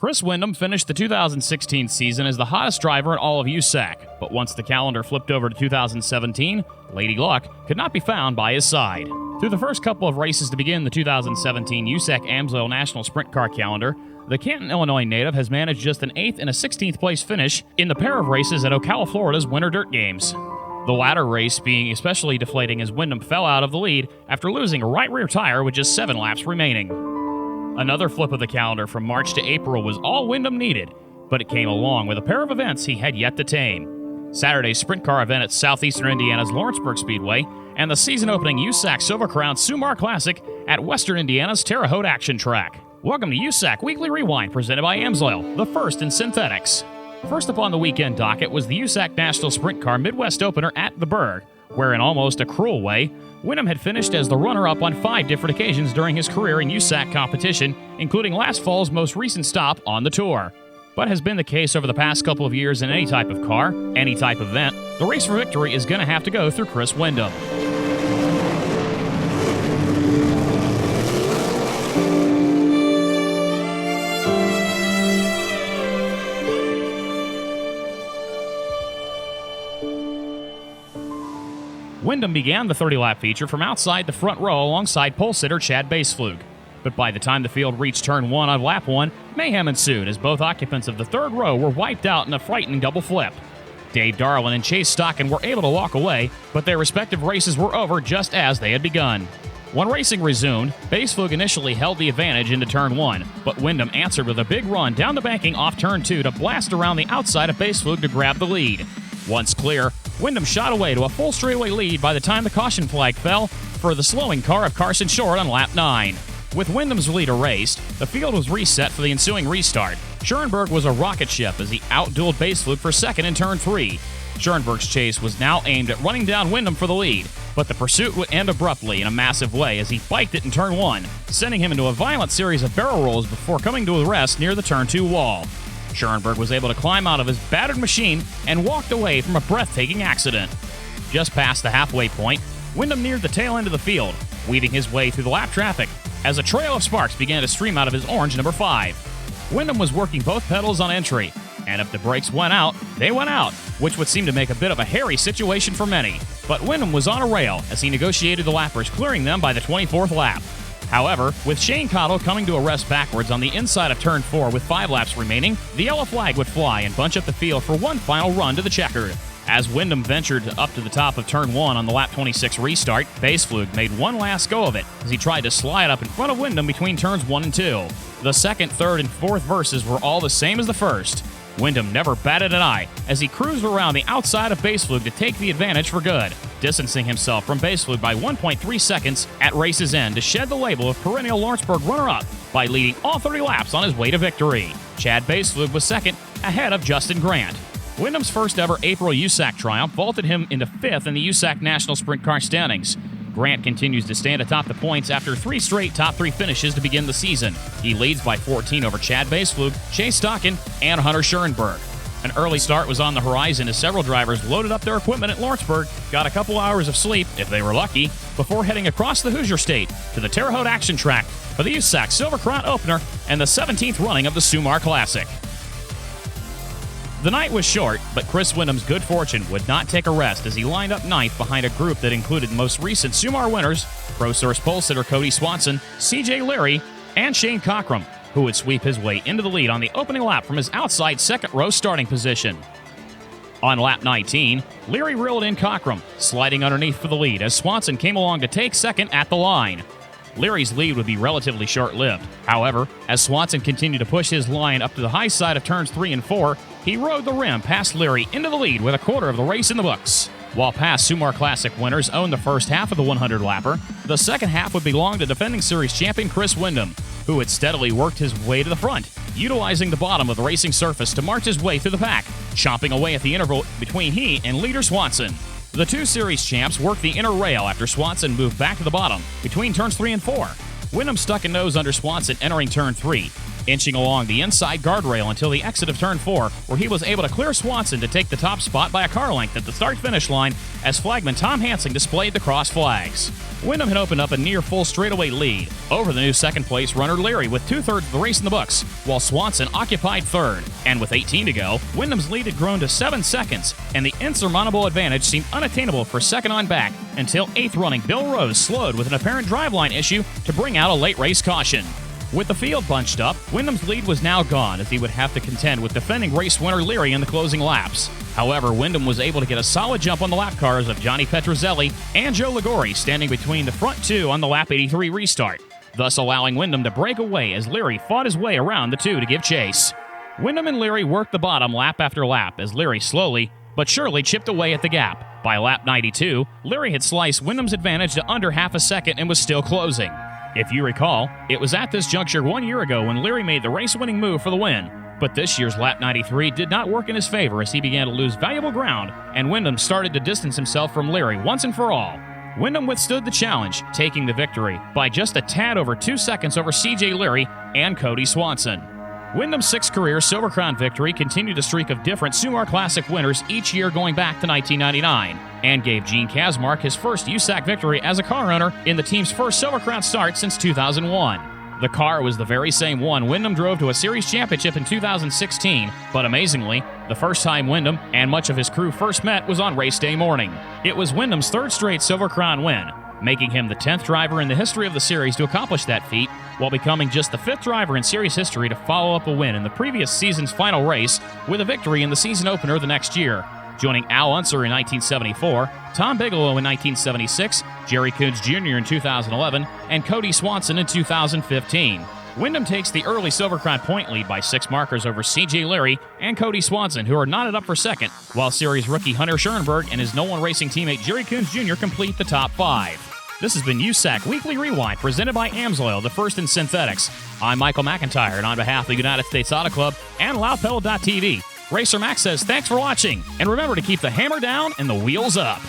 Chris Windom finished the 2016 season as the hottest driver in all of USAC, but once the calendar flipped over to 2017, Lady Luck could not be found by his side. Through the first couple of races to begin the 2017 USAC AMSOIL National Sprint Car calendar, the Canton, Illinois native has managed just an 8th and a 16th place finish in the pair of races at Ocala, Florida's Winter Dirt Games. The latter race being especially deflating as Windom fell out of the lead after losing a right rear tire with just 7 laps remaining. Another flip of the calendar from March to April was all Windom needed, but it came along with a pair of events he had yet to tame. Saturday's sprint car event at southeastern Indiana's Lawrenceburg Speedway and the season-opening USAC Silver Crown Sumar Classic at western Indiana's Terre Haute Action Track. Welcome to USAC Weekly Rewind, presented by AMSOIL, the first in synthetics. First up on the weekend docket was the USAC National Sprint Car Midwest Opener at the Berg, where in almost a cruel way, Windom had finished as the runner-up on 5 different occasions during his career in USAC competition, including last fall's most recent stop on the Tour. But has been the case over the past couple of years in any type of car, any type of event, the race for victory is going to have to go through Chris Windom. Windom began the 30-lap feature from outside the front row alongside pole-sitter Chad Baseflug. But by the time the field reached turn 1 on lap 1, mayhem ensued as both occupants of the third row were wiped out in a frightening double flip. Dave Darwin and Chase Stockin were able to walk away, but their respective races were over just as they had begun. When racing resumed, Baseflug initially held the advantage into turn 1, but Windom answered with a big run down the banking off turn 2 to blast around the outside of Baseflug to grab the lead. Once clear, Windom shot away to a full straightaway lead by the time the caution flag fell for the slowing car of Carson Short on lap 9. With Windom's lead erased, the field was reset for the ensuing restart. Schoenberg was a rocket ship as he outdueled Baseflug for second in turn 3. Schoenberg's chase was now aimed at running down Windom for the lead, but the pursuit would end abruptly in a massive way as he biked it in turn 1, sending him into a violent series of barrel rolls before coming to a rest near the turn 2 wall. Schoenberg was able to climb out of his battered machine and walked away from a breathtaking accident. Just past the halfway point, Windom neared the tail end of the field, weaving his way through the lap traffic as a trail of sparks began to stream out of his orange number 5. Windom was working both pedals on entry, and if the brakes went out, they went out, which would seem to make a bit of a hairy situation for many. But Windom was on a rail as he negotiated the lappers, clearing them by the 24th lap. However, with Shane Cottle coming to a rest backwards on the inside of turn 4 with 5 laps remaining, the yellow flag would fly and bunch up the field for one final run to the checkered. As Windom ventured up to the top of turn 1 on the lap 26 restart, Baseflug made one last go of it as he tried to slide up in front of Windom between turns 1 and 2. The second, third, and fourth verses were all the same as the first. Windom never batted an eye as he cruised around the outside of Baseflug to take the advantage for good, distancing himself from Baseflug by 1.3 seconds at race's end to shed the label of perennial Lawrenceburg runner-up by leading all 30 laps on his way to victory. Chad Baseflug was second, ahead of Justin Grant. Windom's first ever April USAC triumph vaulted him into 5th in the USAC National Sprint Car standings. Grant continues to stand atop the points after 3 straight top 3 finishes to begin the season. He leads by 14 over Chad Baseflug, Chase Stockin, and Hunter Schoenberg. An early start was on the horizon as several drivers loaded up their equipment at Lawrenceburg, got a couple hours of sleep, if they were lucky, before heading across the Hoosier State to the Terre Haute Action Track for the USAC Silver Crown Opener and the 17th running of the Sumar Classic. The night was short, but Chris Windom's good fortune would not take a rest as he lined up 9th behind a group that included the most recent Sumar winners, ProSource pole sitter Cody Swanson, CJ Leary, and Shane Cockrum, who would sweep his way into the lead on the opening lap from his outside second row starting position. On lap 19, Leary reeled in Cockrum, sliding underneath for the lead as Swanson came along to take second at the line. Leary's lead would be relatively short-lived. However, as Swanson continued to push his line up to the high side of turns 3 and 4, he rode the rim past Leary into the lead with a quarter of the race in the books. While past Sumar Classic winners owned the first half of the 100-lapper, the second half would belong to defending series champion Chris Windom, who had steadily worked his way to the front, utilizing the bottom of the racing surface to march his way through the pack, chomping away at the interval between he and leader Swanson. The 2 series champs worked the inner rail after Swanson moved back to the bottom between turns 3 and 4. Windom stuck a nose under Swanson entering turn 3, inching along the inside guardrail until the exit of Turn 4, where he was able to clear Swanson to take the top spot by a car length at the start-finish line as flagman Tom Hansing displayed the cross flags. Windham had opened up a near-full straightaway lead over the new second-place runner Leary with two-thirds of the race in the books, while Swanson occupied third. And with 18 to go, Windham's lead had grown to 7 seconds, and the insurmountable advantage seemed unattainable for second on back until 8th running Bill Rose slowed with an apparent driveline issue to bring out a late race caution. With the field bunched up, Windham's lead was now gone as he would have to contend with defending race winner Leary in the closing laps. However, Windham was able to get a solid jump on the lap cars of Johnny Petrozelli and Joe Ligori standing between the front two on the lap 83 restart, thus allowing Windham to break away as Leary fought his way around the two to give chase. Windham and Leary worked the bottom lap after lap as Leary slowly but surely chipped away at the gap. By lap 92, Leary had sliced Windham's advantage to under half a second and was still closing. If you recall, it was at this juncture 1 year ago when Leary made the race-winning move for the win. But this year's lap 93 did not work in his favor as he began to lose valuable ground, and Windham started to distance himself from Leary once and for all. Windham withstood the challenge, taking the victory by just a tad over 2 seconds over C.J. Leary and Cody Swanson. Windham's sixth career Silver Crown victory continued a streak of different Sumar Classic winners each year going back to 1999, and gave Gene Kazmark his first USAC victory as a car owner in the team's first Silver Crown start since 2001. The car was the very same one Windham drove to a series championship in 2016, but amazingly, the first time Windham and much of his crew first met was on race day morning. It was Windham's third straight Silver Crown win, making him the 10th driver in the history of the series to accomplish that feat, while becoming just the 5th driver in series history to follow up a win in the previous season's final race with a victory in the season opener the next year, joining Al Unser in 1974, Tom Bigelow in 1976, Jerry Coons Jr. in 2011, and Cody Swanson in 2015. Windham takes the early Silver Crown point lead by 6 markers over C.J. Leary and Cody Swanson, who are knotted up for second, while series rookie Hunter Schoenberg and his Nolan Racing teammate Jerry Coons Jr. complete the top 5. This has been USAC Weekly Rewind, presented by AMSOIL, the first in synthetics. I'm Michael McIntyre, and on behalf of the United States Auto Club and LoudPedal.tv, Racer Max says thanks for watching, and remember to keep the hammer down and the wheels up.